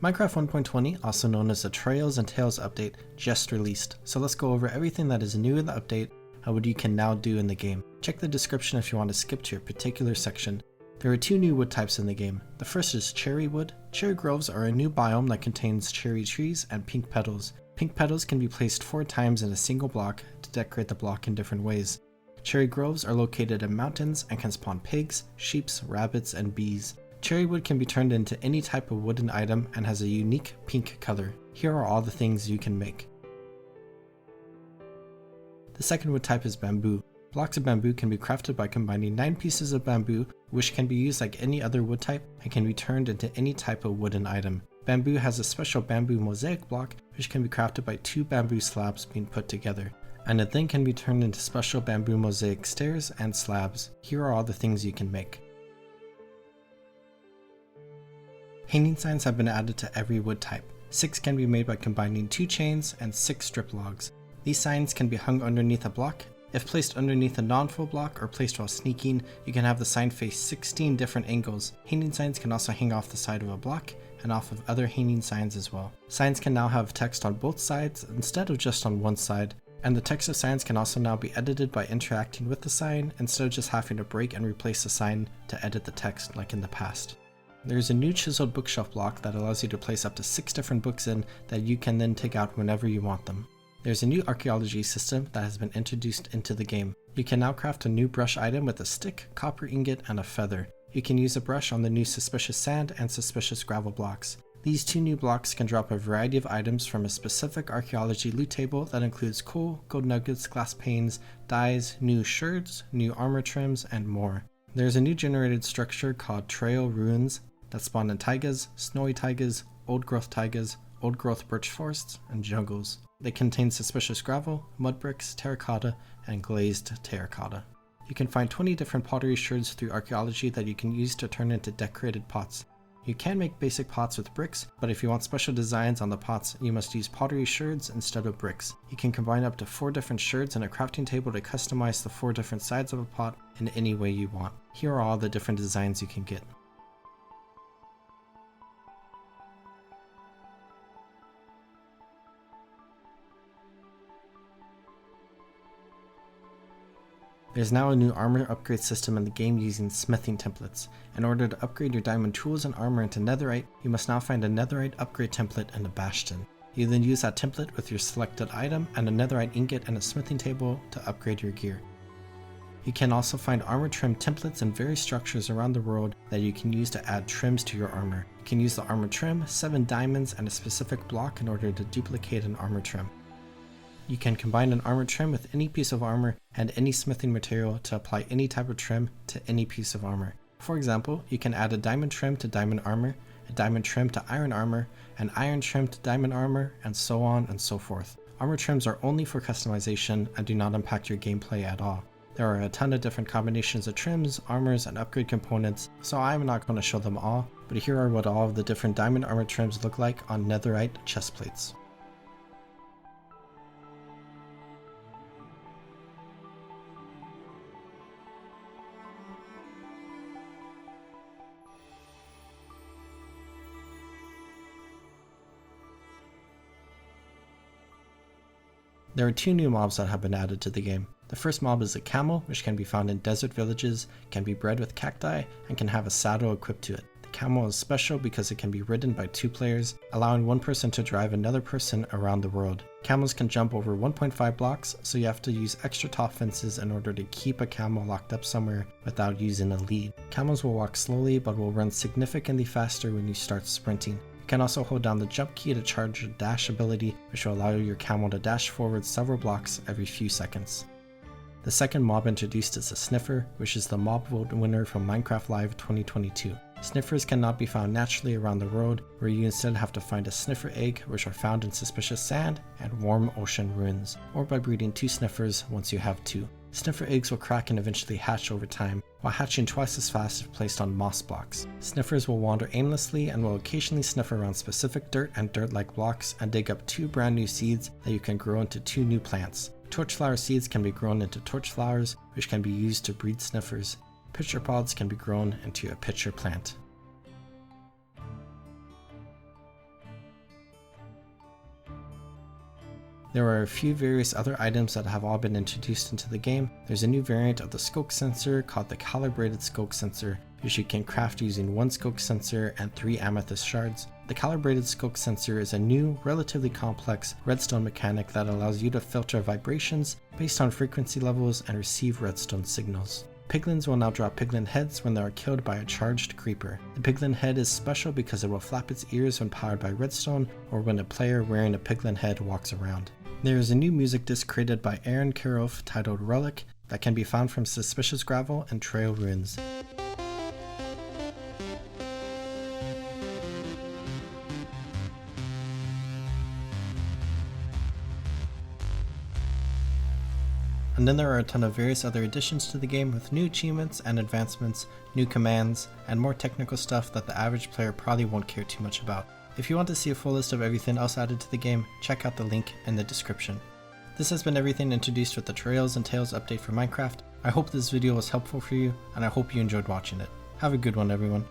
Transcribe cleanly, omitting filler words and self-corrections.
Minecraft 1.20, also known as the Trails and Tales update, just released, so let's go over everything that is new in the update and what you can now do in the game. Check the description if you want to skip to your particular section. There are two new wood types in the game. The first is cherry wood. Cherry groves are a new biome that contains cherry trees and pink petals. Pink petals can be placed 4 times in a single block to decorate the block in different ways. Cherry groves are located in mountains and can spawn pigs, sheep, rabbits, and bees. Cherry wood can be turned into any type of wooden item and has a unique pink color. Here are all the things you can make. The second wood type is bamboo. Blocks of bamboo can be crafted by combining 9 pieces of bamboo, which can be used like any other wood type and can be turned into any type of wooden item. Bamboo has a special bamboo mosaic block, which can be crafted by 2 bamboo slabs being put together, and it then can be turned into special bamboo mosaic stairs and slabs. Here are all the things you can make. Hanging signs have been added to every wood type. 6 can be made by combining 2 chains and 6 strip logs. These signs can be hung underneath a block. If placed underneath a non-full block or placed while sneaking, you can have the sign face 16 different angles. Hanging signs can also hang off the side of a block and off of other hanging signs as well. Signs can now have text on both sides instead of just on one side, and the text of signs can also now be edited by interacting with the sign instead of just having to break and replace the sign to edit the text like in the past. There's a new chiseled bookshelf block that allows you to place up to 6 different books in that you can then take out whenever you want them. There's a new archaeology system that has been introduced into the game. You can now craft a new brush item with a stick, copper ingot, and a feather. You can use a brush on the new suspicious sand and suspicious gravel blocks. These 2 new blocks can drop a variety of items from a specific archaeology loot table that includes coal, gold nuggets, glass panes, dyes, new sherds, new armor trims, and more. There's a new generated structure called Trail Ruins that spawn in taigas, snowy taigas, old growth taigas, old growth birch forests, and jungles. They contain suspicious gravel, mud bricks, terracotta, and glazed terracotta. You can find 20 different pottery sherds through archaeology that you can use to turn into decorated pots. You can make basic pots with bricks, but if you want special designs on the pots, you must use pottery sherds instead of bricks. You can combine up to 4 different sherds in a crafting table to customize the 4 different sides of a pot in any way you want. Here are all the different designs you can get. There's now a new armor upgrade system in the game using smithing templates. In order to upgrade your diamond tools and armor into netherite, you must now find a netherite upgrade template in a bastion. You then use that template with your selected item and a netherite ingot and a smithing table to upgrade your gear. You can also find armor trim templates in various structures around the world that you can use to add trims to your armor. You can use the armor trim, 7 diamonds, and a specific block in order to duplicate an armor trim. You can combine an armor trim with any piece of armor and any smithing material to apply any type of trim to any piece of armor. For example, you can add a diamond trim to diamond armor, a diamond trim to iron armor, an iron trim to diamond armor, and so on and so forth. Armor trims are only for customization and do not impact your gameplay at all. There are a ton of different combinations of trims, armors, and upgrade components, so I'm not going to show them all, but here are what all of the different diamond armor trims look like on netherite chest plates. There are 2 new mobs that have been added to the game. The first mob is a camel, which can be found in desert villages, can be bred with cacti, and can have a saddle equipped to it. The camel is special because it can be ridden by 2 players, allowing one person to drive another person around the world. Camels can jump over 1.5 blocks, so you have to use extra tall fences in order to keep a camel locked up somewhere without using a lead. Camels will walk slowly but will run significantly faster when you start sprinting. You can also hold down the jump key to charge your dash ability, which will allow your camel to dash forward several blocks every few seconds. The second mob introduced is a Sniffer, which is the mob vote winner from Minecraft Live 2022. Sniffers cannot be found naturally around the world, where you instead have to find a sniffer egg, which are found in suspicious sand and warm ocean ruins, or by breeding 2 sniffers once you have 2. Sniffer eggs will crack and eventually hatch over time, while hatching twice as fast if placed on moss blocks. Sniffers will wander aimlessly and will occasionally sniff around specific dirt and dirt-like blocks and dig up 2 brand new seeds that you can grow into 2 new plants. Torchflower seeds can be grown into torch flowers, which can be used to breed sniffers. Pitcher pods can be grown into a pitcher plant. There are a few various other items that have all been introduced into the game. There's a new variant of the skulk sensor called the calibrated skulk sensor, which you can craft using 1 skulk sensor and 3 amethyst shards. The calibrated skulk sensor is a new, relatively complex redstone mechanic that allows you to filter vibrations based on frequency levels and receive redstone signals. Piglins will now drop piglin heads when they are killed by a charged creeper. The piglin head is special because it will flap its ears when powered by redstone or when a player wearing a piglin head walks around. There is a new music disc created by Aaron Kiroff titled Relic that can be found from Suspicious Gravel and Trail Ruins. And then there are a ton of various other additions to the game with new achievements and advancements, new commands, and more technical stuff that the average player probably won't care too much about. If you want to see a full list of everything else added to the game, check out the link in the description. This has been everything introduced with the Trails and Tales update for Minecraft. I hope this video was helpful for you, and I hope you enjoyed watching it. Have a good one, everyone.